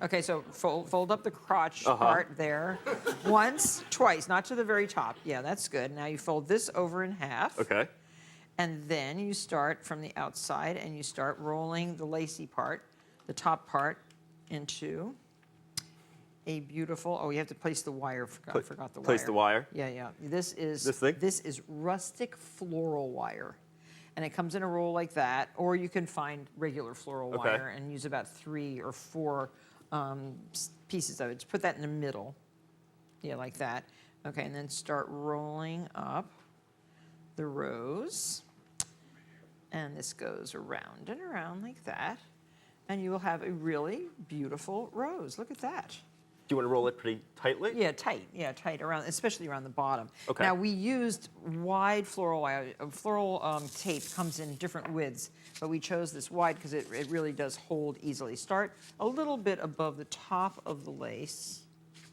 Okay, so fold up the crotch part there. Once, twice, not to the very top. Yeah, that's good. Now you fold this over in half. Okay. And then you start from the outside and you start rolling the lacy part, the top part, into a beautiful, oh, you have to place the wire. I forgot the wire. Place the wire? Yeah, yeah. This is this thing? This is rustic floral wire. And it comes in a roll like that, or you can find regular floral wire and use about 3 or 4 pieces of it. Just put that in the middle. Yeah, like that. Okay, and then start rolling up the rose. And this goes around and around like that. And you will have a really beautiful rose. Look at that. Do you want to roll it pretty tightly? Yeah, tight. Yeah, tight around, especially around the bottom. Okay. Now we used wide floral wire. Floral tape comes in different widths, but we chose this wide because it really does hold easily. Start a little bit above the top of the lace.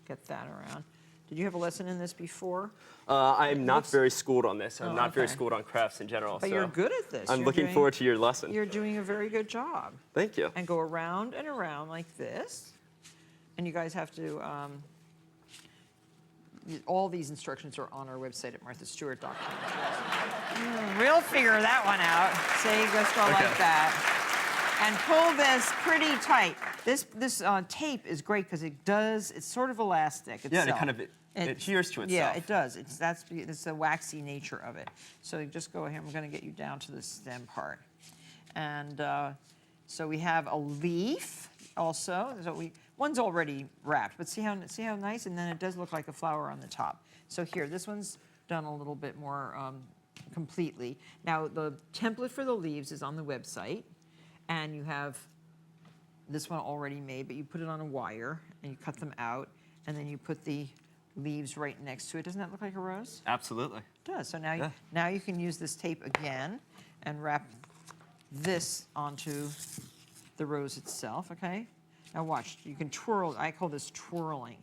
Get that around. Did you have a lesson in this before? I'm not very schooled on this. I'm not very okay. schooled on crafts in general. But so you're good at this. I'm looking forward to your lesson. You're doing a very good job. Thank you. And go around and around like this. And you guys have to, all these instructions are on our website at marthastewart.com. We'll figure that one out. Say, just go like that. And pull this pretty tight. This tape is great because it's sort of elastic itself. Yeah, it adheres to itself. Yeah, it does. It's the waxy nature of it. So you just go ahead. I'm going to get you down to the stem part. And so we have a leaf also. So one's already wrapped, but see how nice? And then it does look like a flower on the top. So here, this one's done a little bit more completely. Now, the template for the leaves is on the website, and you have this one already made, but you put it on a wire, and you cut them out, and then you put the leaves right next to it. Doesn't that look like a rose? Absolutely. It does. So now you can use this tape again and wrap this onto the rose itself, okay? Now watch, you can twirl, I call this twirling.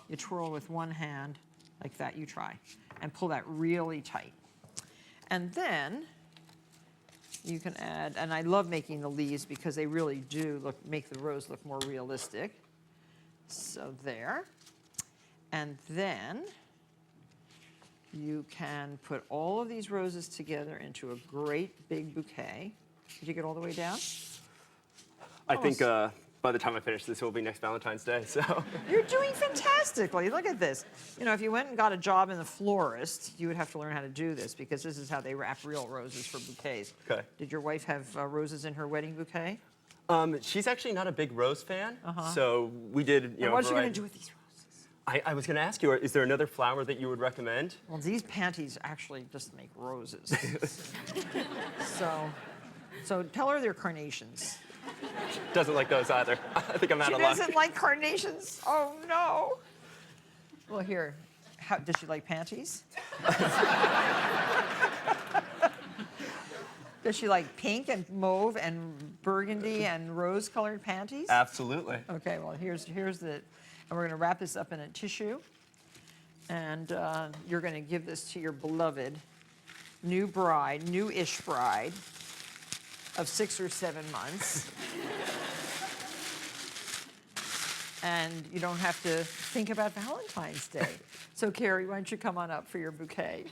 You twirl with one hand, like that, you try, and pull that really tight. And then you can add, and I love making the leaves because they really do make the rose look more realistic. So there. And then you can put all of these roses together into a great big bouquet. Did you get all the way down? I think by the time I finish this, it will be next Valentine's Day, so. You're doing fantastically. Look at this. You know, if you went and got a job in the florist, you would have to learn how to do this because this is how they wrap real roses for bouquets. Okay. Did your wife have roses in her wedding bouquet? She's actually not a big rose fan, so we did, you know, what are you going to do with these roses? I was going to ask you, is there another flower that you would recommend? Well, these panties actually just make roses. So tell her they're carnations. Doesn't like those either. I think I'm out of luck. She doesn't like carnations? Oh, no. Well, here, does she like panties? Does she like pink and mauve and burgundy and rose-colored panties? Absolutely. Okay, well, here's the, and we're going to wrap this up in a tissue, and you're going to give this to your beloved new bride, new-ish bride, of 6 or 7 months. And you don't have to think about Valentine's Day. So, Carrie, why don't you come on up for your bouquet?